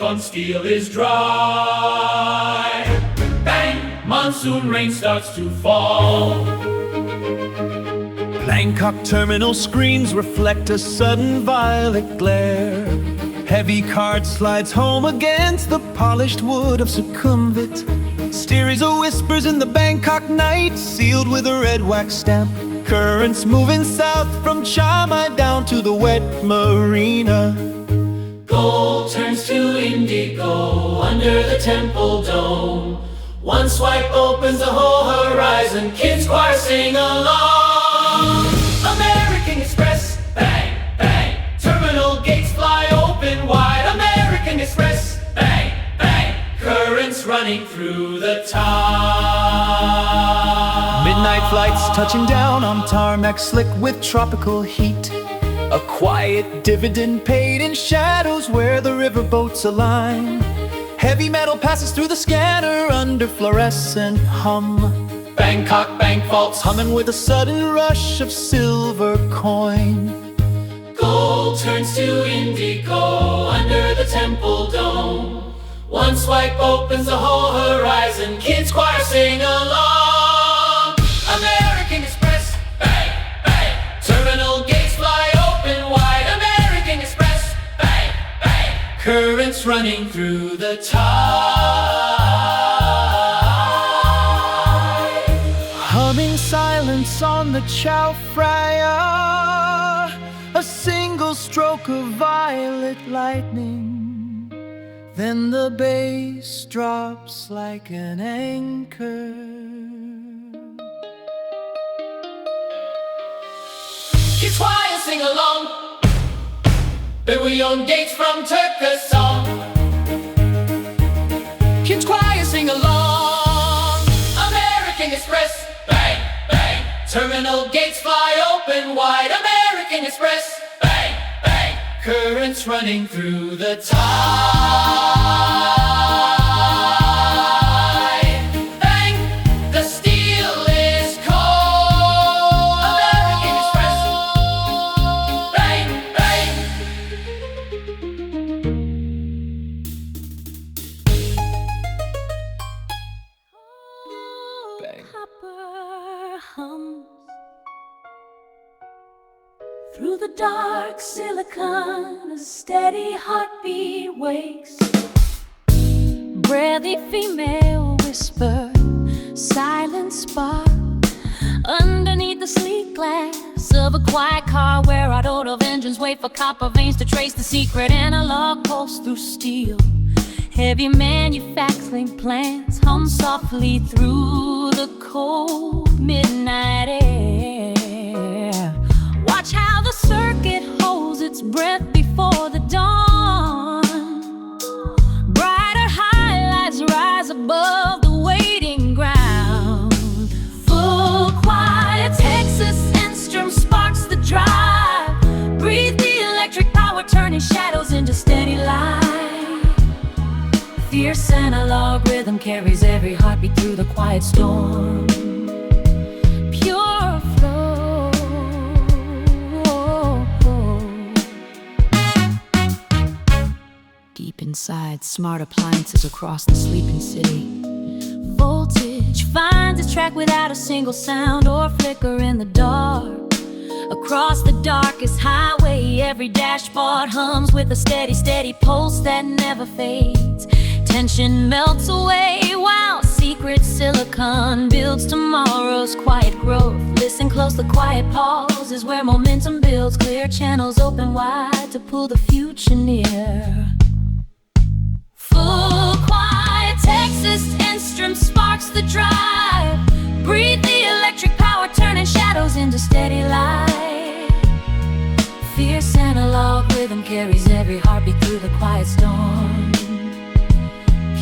on steel is dry. Bang! Monsoon rain starts to fall. Bangkok terminal screens reflect a sudden violet glare. Heavy cart slides home against the polished wood of Sukhumvit. Series of whispers in the Bangkok night, sealed with a red wax stamp. Currents moving south from Chiang Mai down to the wet marina. Gold turns to indigo under the temple dome. One swipe opens the whole horizon. Kids choir sing along. American Express, bang, bang. Terminal gates fly open wide. American Express, bang, bang. Currents running through the tide. Midnight flights touching down on tarmac slick with tropical heat. A quiet dividend paid in shadows where the riverboats align. Heavy metal passes through the scanner under fluorescent hum. Bangkok bank vaults humming with a sudden rush of silver coin. Gold turns to indigo under the temple dome. One swipe opens the whole horizon. Kids choir sing along. American Express, bang, bang. Terminal gates fly open wide. American Express, bang, bang. Currents running through the tide. Humming silence on the Chao Phraya. A single stroke of violet lightning. Then the bass drops like an anchor. Kids choir sing along. Burion gates from Turkish song. Kids choir sing along. American Express, bang, bang. Terminal gates fly open wide. American Express, bang, bang. Currents running through the tide. Bang, the steel is cold. American Express, bang, bang. Bang. Copper hums through the dark silicon. A steady heartbeat wakes. Breathy female whisper, silent spark underneath the sleek glass of a quiet car where automotive engines wait for copper veins to trace the secret analog pulse through steel. Heavy manufacturing plants hum softly through the cold midnight air. Watch how the circuit holds its breath before the dawn. Brighter highlights rise above the waiting ground. Full quiet, Texas instrument sparks the drive. Breathe the electric power, turning shadows into steady light. Fierce analog rhythm carries every heartbeat through the quiet storm. Pure flow. Deep inside, smart appliances across the sleeping city. Voltage finds its track without a single sound or flicker in the dark. Across the darkest highway, every dashboard hums with a steady, steady pulse that never fades. Tension melts away while secret silicon builds tomorrow's quiet growth. Listen close, the quiet pause is where momentum builds. Clear channels open wide to pull the future near. Full quiet, Texas instrument sparks the drive. Breathe the electric power, turning shadows into steady light. Fierce analog rhythm carries every heartbeat through the quiet storm.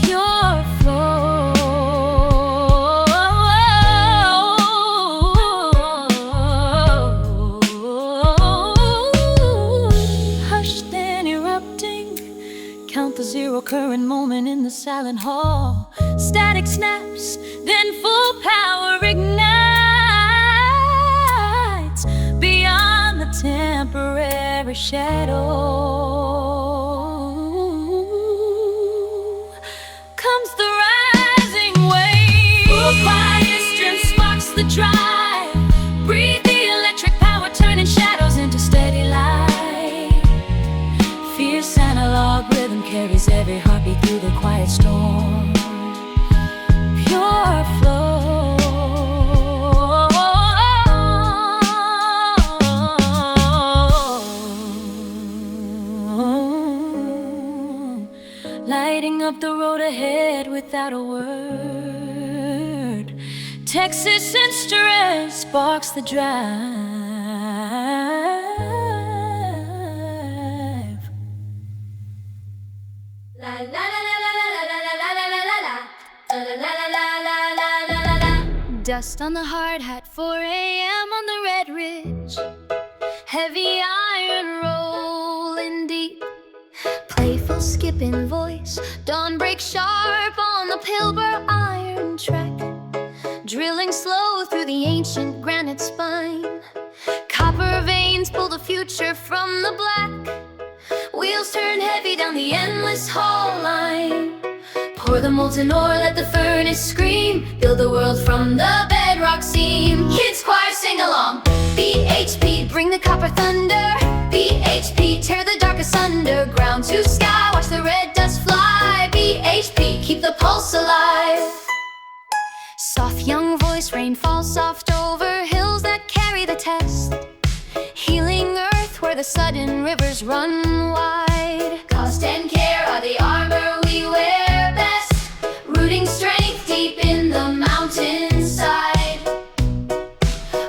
Pure flow. Hushed and erupting, count the zero current moment in the silent hall. Static snaps, then full power ignites beyond the temporary shadow. up the road ahead without a word. Texas and stress sparks the drive. La la la la la la la la la la la la la la la la. Dust on the hard hat, 4 a.m. on the Red Ridge. Heavy iron rolling deep. Playful skipping voice, dawn breaks sharp on the Pilbur iron track. Drilling slow through the ancient granite spine. Copper veins pull the future from the black. Wheels turn heavy down the endless haul line. Pour the molten ore, let the furnace scream. Build the world from the bedrock seam. Kids choir sing along. BHP, bring the copper thunder. BHP, tear the dark asunder. Ground to sky, watch the red dust fly. BHP, keep the pulse alive. Soft young voice, rain falls soft over hills that carry the test. Healing earth where the sudden rivers run wide. Cost and care are the armor we wear best. Rooting strength deep in the mountainside.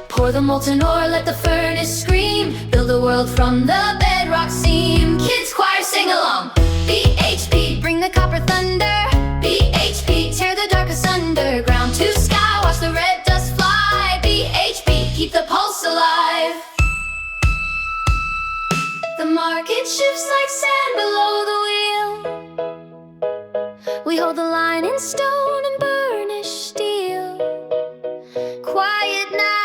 Pour the molten ore, let the furnace scream. Build a world from the bedrock seam. Kids choir sing along. BHP, bring the copper thunder. BHP, tear the dark asunder. Ground to sky, watch the red dust fly. BHP, keep the pulse alive. The market shifts like sand below the wheel. We hold the line in stone and burnished steel. Quiet now.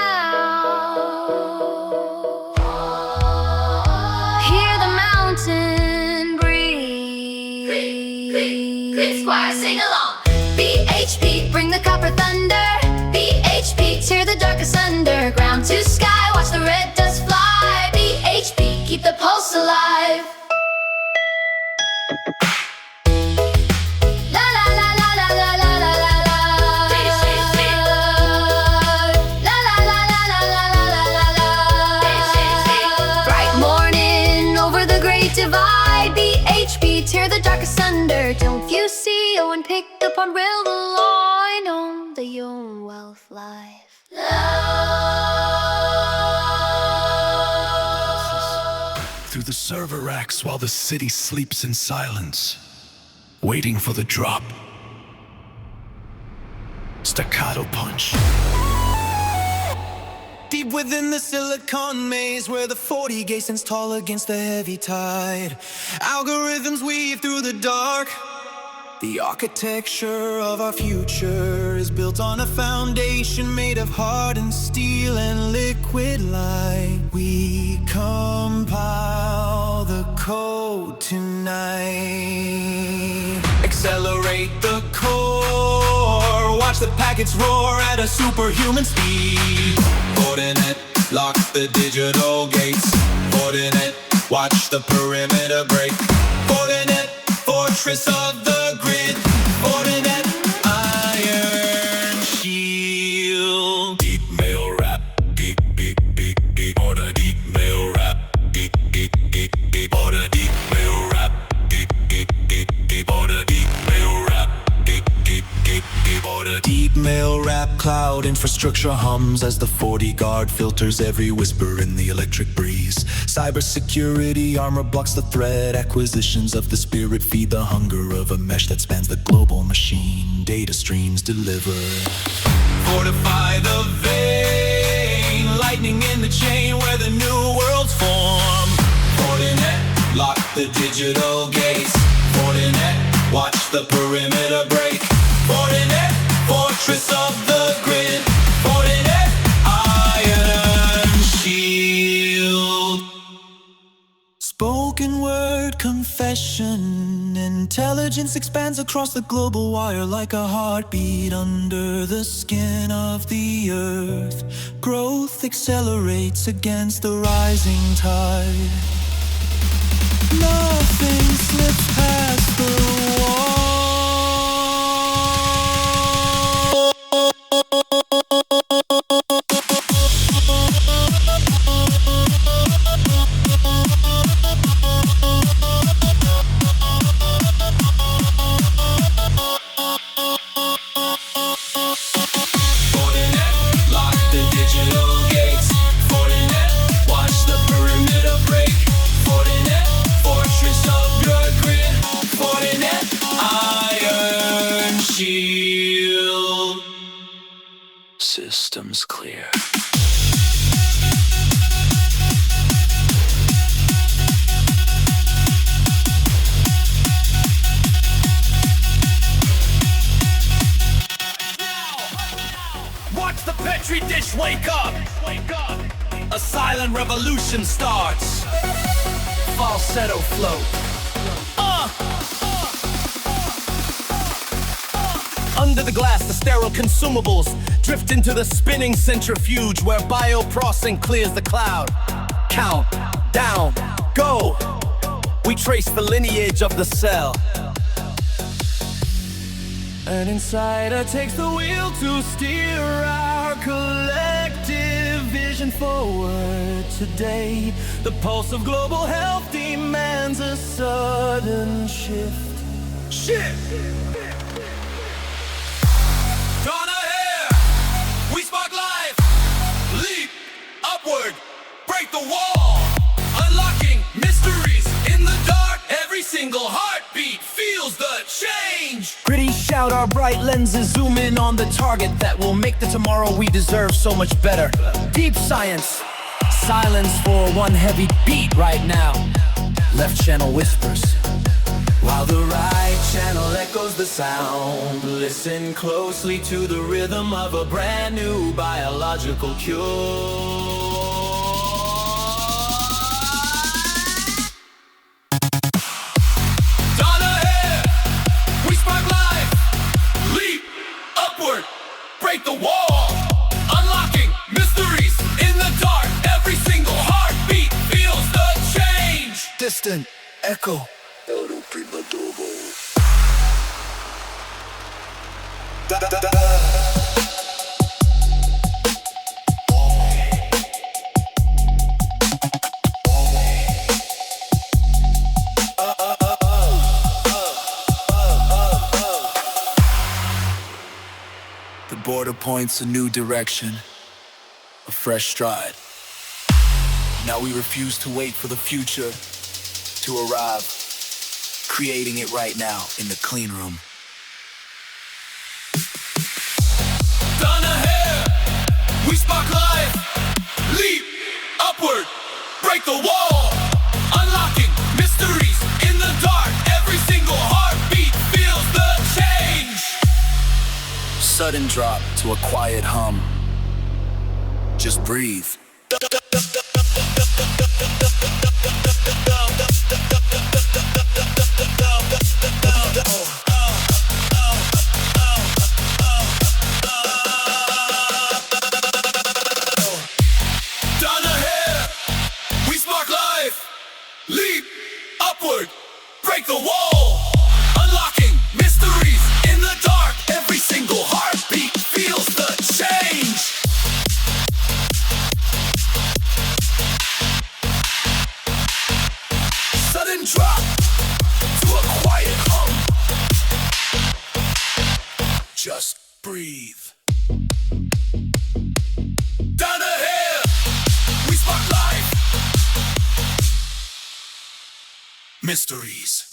Hear the mountain breeze. Kids choir sing along. BHP, bring the copper thunder. BHP, tear the dark asunder. Ground to sky, watch the red dust fly. BHP, keep the pulse alive. La la la la la la la la la la. La la la la la la la la la. Bright morning over the great divide. BHP, tear the dark asunder. Don't you see Owen picked up on rail the line on the young wealth life. Through the server racks while the city sleeps in silence, waiting for the drop. Staccato punch. Deep within the silicon maze, where the 40 gauge stands tall against the heavy tide, algorithms weave through the dark. The architecture of our future is built on a foundation made of hardened steel and liquid light. We compile the code tonight. Accelerate the core, watch the packets roar at a superhuman speed. Coordinate, lock the digital gates. Coordinate, watch the perimeter break. Coordinate, fortress of the grid. Coordinate, iron shield. Deep mail rap, deep, deep, deep, deep. Order deep mail rap, deep, deep, deep, deep. Order deep mail rap, deep, deep, deep, deep. Order deep mail rap, deep, deep, deep, deep. Order deep mail rap. Cloud infrastructure hums as the 40 guard filters every whisper in the electric breeze. Cybersecurity armor blocks the threat. Acquisitions of the spirit feed the hunger of a mesh that spans the global machine. Data streams deliver. Fortify the vein, lightning in the chain where the new worlds form. Coordinate, lock the digital gates. Coordinate, watch the perimeter break. Coordinate, fortress of the grid. Coordinate, iron shield. Spoken word confession. Intelligence expands across the global wire like a heartbeat under the skin of the earth. Growth accelerates against the rising tide. Nothing slips past the wall. systems clear. Watch the Petri dish wake up! A silent revolution starts. Falsetto float. Under the glass, the sterile consumables drift into the spinning centrifuge where bioprocessing clears the cloud. Count, down, go! We trace the lineage of the cell. An insider takes the wheel to steer our collective vision forward today. The pulse of global health demands a sudden shift. Dawn ahead, we spark life, leap upward, break the wall, unlocking mysteries in the dark. Every single heartbeat feels the change. Gritty shout, our bright lenses zoom in on the target that will make the tomorrow we deserve so much better. Deep science, silence for one heavy beat right now. Left channel whispers, while the right channel echoes the sound. Listen closely to the rhythm of a brand new biological cure. Break the wall, unlocking mysteries in the dark. Every single heartbeat feels the change. Distant echo. The border points a new direction, a fresh stride. Now we refuse to wait for the future to arrive, creating it right now in the clean room. Dawn ahead, we spark life, leap upward, break the wall, unlocking mysteries in the dark. Every single heartbeat feels the change. Sudden drop to a quiet hum. Just breathe. Down ahead, we spark life, leap upward, break the wall, unlocking mysteries in the dark. Every single heartbeat feels the change. Sudden drop to a quiet hum. Just breathe. Down ahead, we spark life. Mysteries.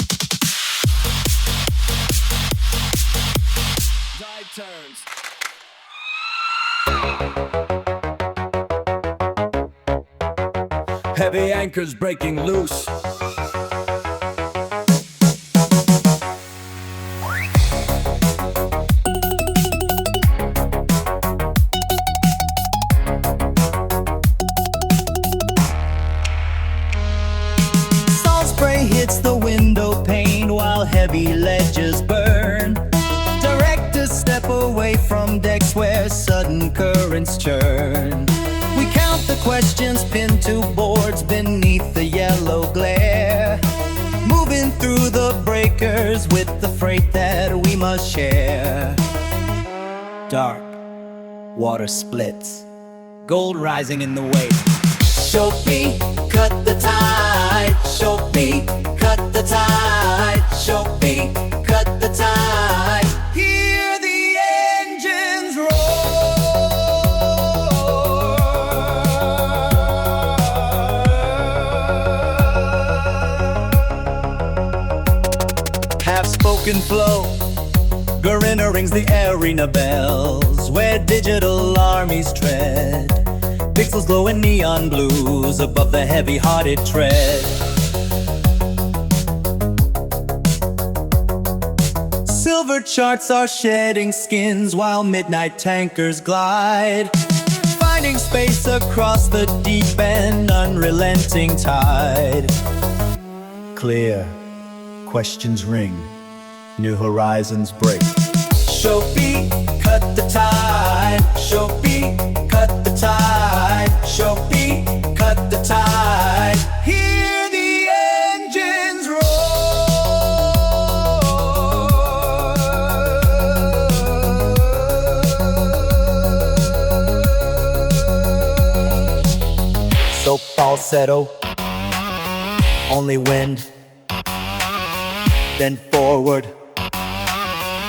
Tide turns. Heavy anchors breaking loose. Salt spray hits the window pane while heavy ledges burn. Directors step away from decks where sudden currents churn. We count the questions pinned to boards beneath the yellow glare. Moving through the breakers with the freight that we must share. Dark, water splits, gold rising in the wake. Shopi, cut the tide. Shopi, cut the tide. Shopi, cut the tide. Hear the engines roar. Half-spoken flow, Garina rings the arena bells. where digital armies tread, pixels glow in neon blues above the heavy-hearted tread. Silver charts are shedding skins while midnight tankers glide, finding space across the deep and unrelenting tide. Clear, questions ring, new horizons break. Shopee, cut the tide. Shopee, cut the tide. Shopee, cut the tide. Hear the engines roar. So falsetto, only wind, then forward.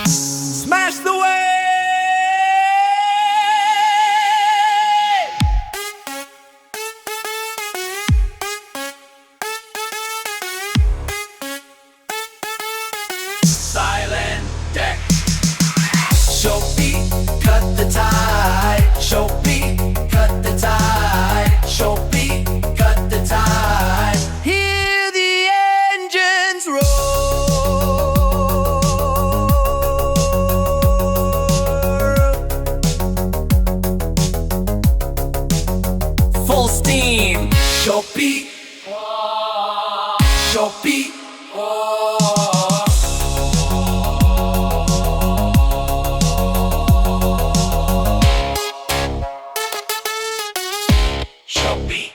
Smash the wave! Silent deck. Shopee, cut the tide. Shopee, cut the tide. Shopee, cut the tide. Hear the engines roar. Full steam. Shopee, Shopee. Shopee.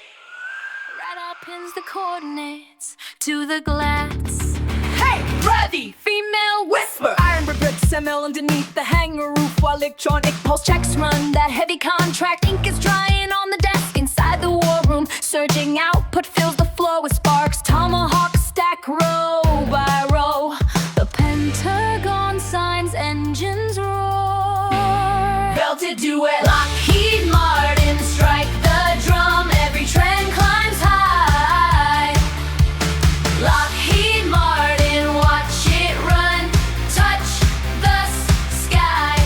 Radar pins the coordinates to the glass. Hey, ready! Female whisper. Iron bricks ML underneath the hangar roof while electronic pulse checks run. That heavy contract ink is drying on the desk inside the war room. Surging output fills the floor with sparks. Tomahawk stack row by row. The Pentagon signs engines roar. Belted duet, Lockheed Martin, strike the drum. Every trend climbs high. Lockheed Martin, watch it run. Touch the sky.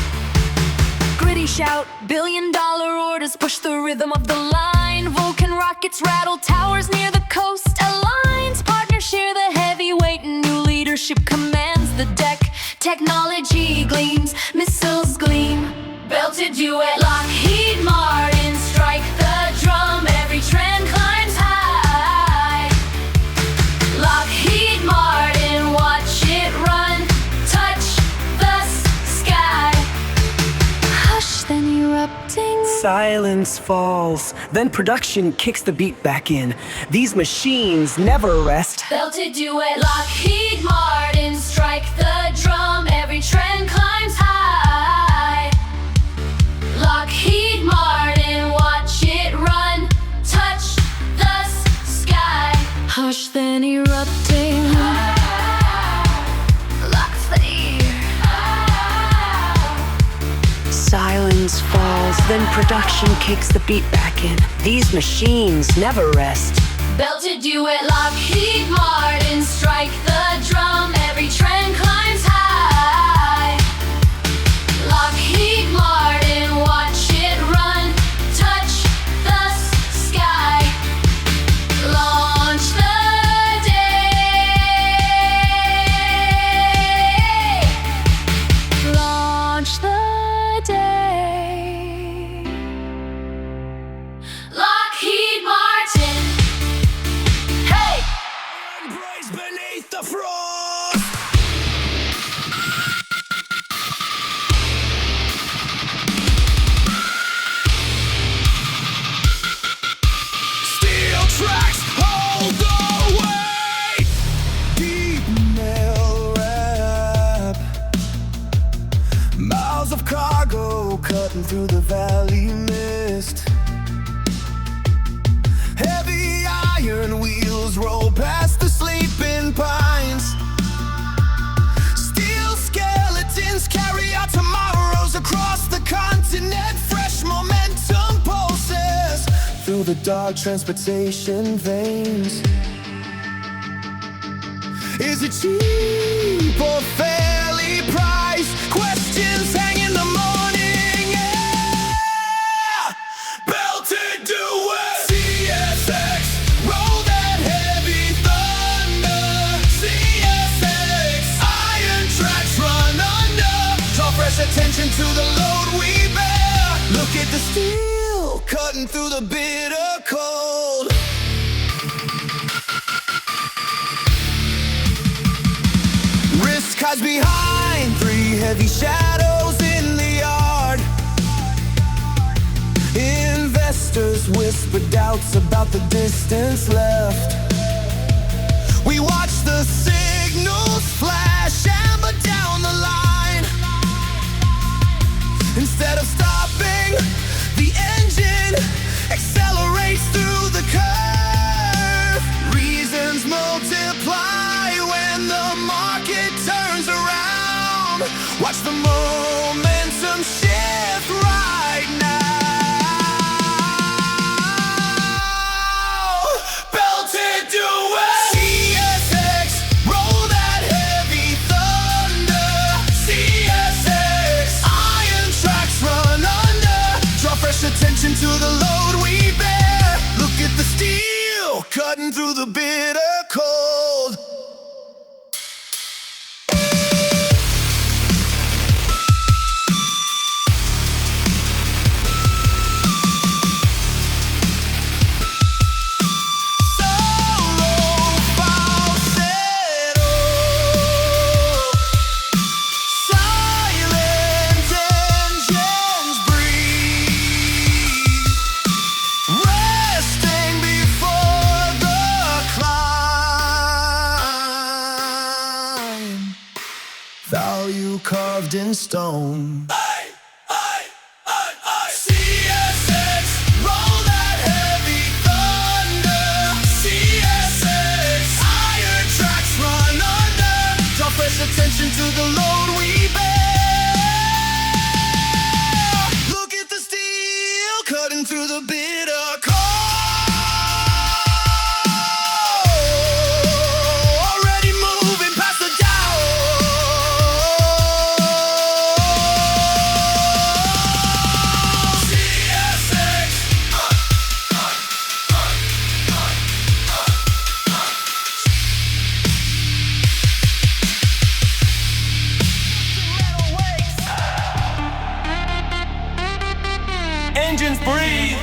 Gritty shout, billion-dollar orders push the rhythm of the line. Vulcan rockets rattle towers near the coast. Alliance partners share the heavyweight. New leadership commands the deck. Technology gleams, missiles gleam. Belted duet, Lockheed Martin, strike the drum. Every trend climbs high. Lockheed Martin, watch it run. Touch the sky. Hush, then erupting. Silence falls, then production kicks the beat back in. These machines never rest. Belted duet, Lockheed Martin, strike the drum. Every trend climbs high. Lockheed Martin, watch it run. Touch the sky. Hush, then erupting. Lock fear. Silence falls, then production kicks the beat back in. These machines never rest. Belted duet, Lockheed Martin, strike the drum. Every trend climbs high. Lockheed Martin, watch it run. Touch the sky. Launch the day. Launch the day. Lockheed Martin. Hey! Embrace beneath the frost. Steel tracks hold the weight. Deep mail wrap, miles of cargo cutting through the valley mist. Heavy iron wheels roll past the sleeping pines. Steel skeletons carry our tomorrows across the continent. Fresh momentum pulses through the dark transportation veins. Is it cheap or fairly priced? Questions hang in the morning air. attention to the load we bear. Look at the steel cutting through the bitter cold. Risk hides behind three heavy shadows in the yard. Investors whisper doubts about the distance left. We watch the signals flash amber down the line. Instead of stopping, the engine accelerates through the curve. Reasons multiply when the market turns around. Watch the momentum shift right now. Belted, do it! CSX, roll that heavy thunder. CSX, iron tracks run under. Draw fresh attention to the load we bear. Look at the steel cutting through the bitter cold. Value carved in stone. CSX, roll that heavy thunder. CSX, iron tracks run under. Draw fresh attention to the load we bear. Look at the steel cutting through the bitter cold. Already moving past the Dow. Engines breathe.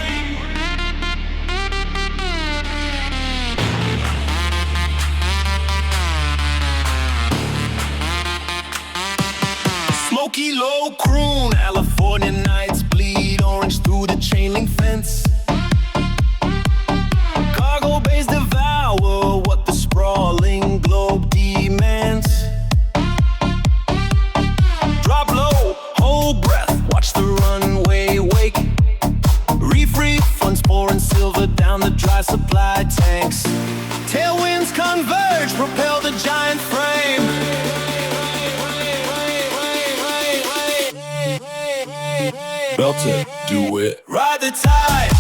Smoky low croon, California nights bleed orange through the chain link fence. Cargo bays devour what the sprawling globe demands. Drop low, hold breath, watch the runway wake. Refunds pouring silver down the dry supply tanks. Tailwinds converge, propel the giant frame. Belted, do it. Ride the tide.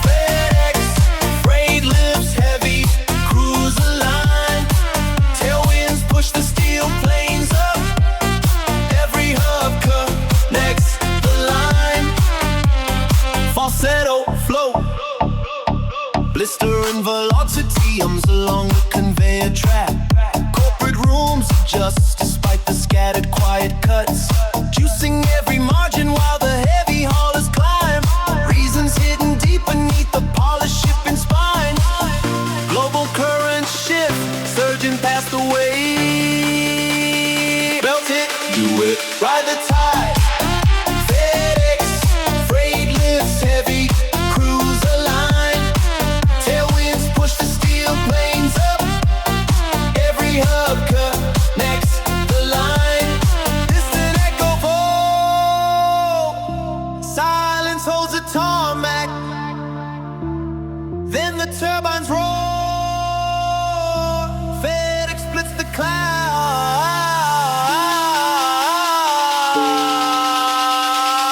FedEx, freight lifts heavy, cruise align. Tailwinds push the steel planes up. Every hub connects the line. Falsetto flow, blistering velocity hums along the conveyor track. Corporate rooms adjust despite the scattered quiet cuts, juicing every margin while the heavy haulers climb. Reasons hidden deep beneath the polished shipping spine. Global current shift, surging past the wave. Belt it, do it, ride the tide. Tarmac, then the turbines roar. FedEx splits the cloud.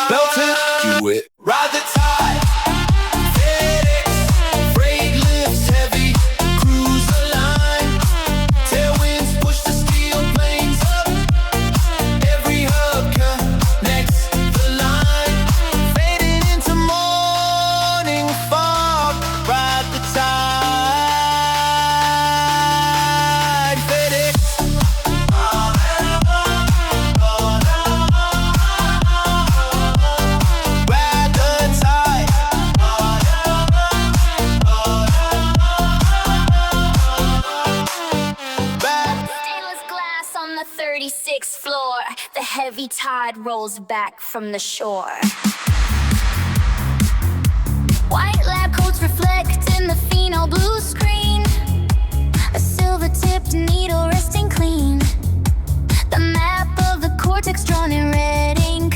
Belted, do it. Ride the tide. FedEx, freight lifts heavy, cruise align. Tailwinds push the steel planes up. Every hub connects the line. Fading into morning fog. Ride the tide. FedEx, heavy tide rolls back from the shore. White lab coats reflect in the pheno blue screen, a silver-tipped needle resting clean, the map of the cortex drawn in red ink,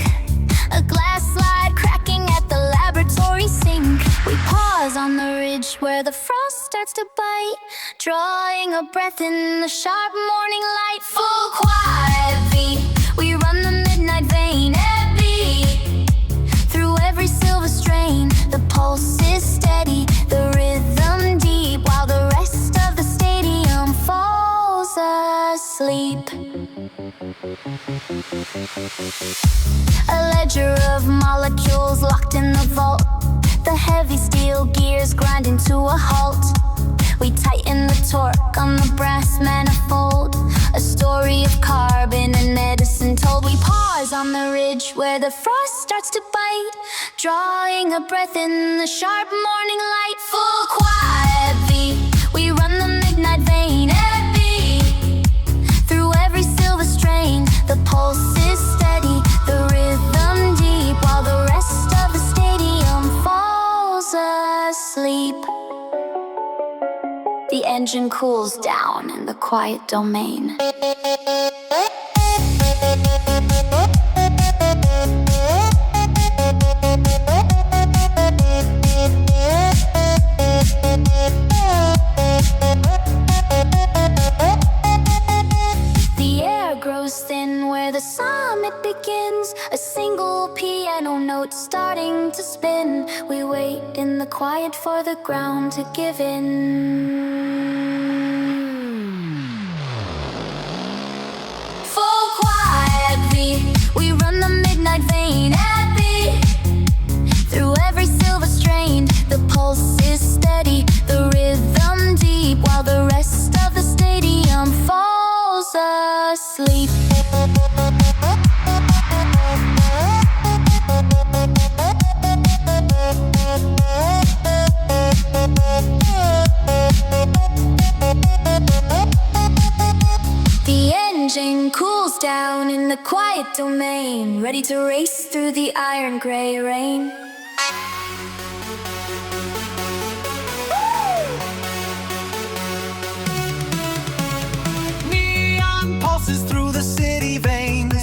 a glass slide cracking at the laboratory sink. We pause on the ridge where the frost starts to bite, drawing a breath in the sharp morning light. Full quiet beat, we run the midnight vein at B. Through every silver strain, the pulse is steady, the rhythm deep, while the rest of the stadium falls asleep. A ledger of molecules locked in the vault, the heavy steel gears grinding to a halt. We tighten the torque on the brass manifold, a story of carbon and medicine told. We pause on the ridge where the frost starts to bite, drawing a breath in the sharp morning light. Full quiet beat, we run the midnight vein at B. Through every silver strain, the pulse is steady, the rhythm deep, while the rest of the stadium falls asleep. The engine cools down in the quiet domain. The air grows thin where the summit begins, a single piano note starting to spin. We wait in the quiet for the ground to give in. Full quiet beat, we run the midnight vein at B. Through every silver strain, the pulse is steady, the rhythm deep, while the rest of the stadium falls asleep. The engine cools down in the quiet domain, ready to race through the iron gray rain. Neon pulses through the city veins,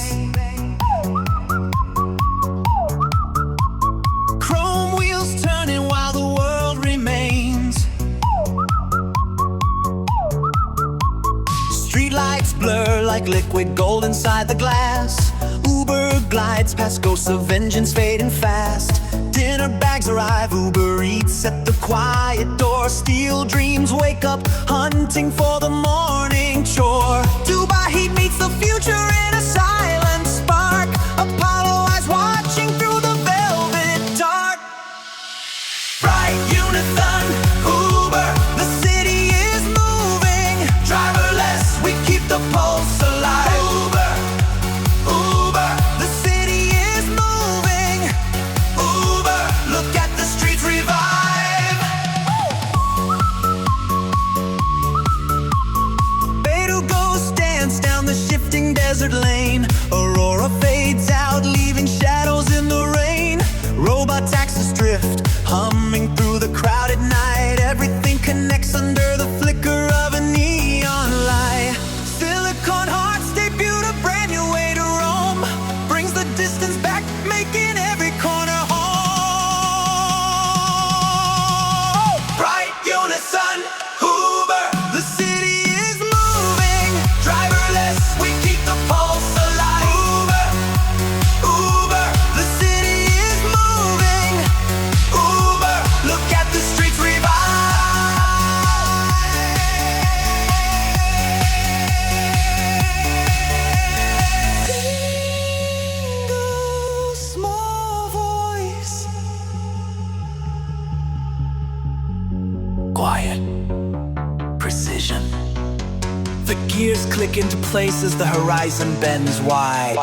chrome wheels turning while the world remains. Streetlights blur like liquid gold inside the glass. Uber glides past ghosts of engines fading fast. Dinner bags arrive, Uber Eats at the quiet door. Steel dreams wake up, hunting for the morning chore. Dubai heat meets the future in a silent spark. Apollo eyes watching through the velvet dark. Bright unison, Uber, the city is moving. Driverless, we keep the pulse alive. Uber, Uber, the city is moving. Uber, look at the streets revive. Beidou Ghost dance down the shifting desert lane. Aurora fades out, leaving shadows in the rain. Robot taxis drift, humming through the crowded night. Everything connects under the flicker of a neon light. Silicon hearts debut a brand new way to roam. Brings the distance back, making every corner home. Bright unison, Uber, the city is moving. Driverless, we keep the pulse alive. Uber, Uber, the city is moving. Uber, look at the streets revive. Single small voice. Quiet, precision. The gears click into place as the horizon bends wide.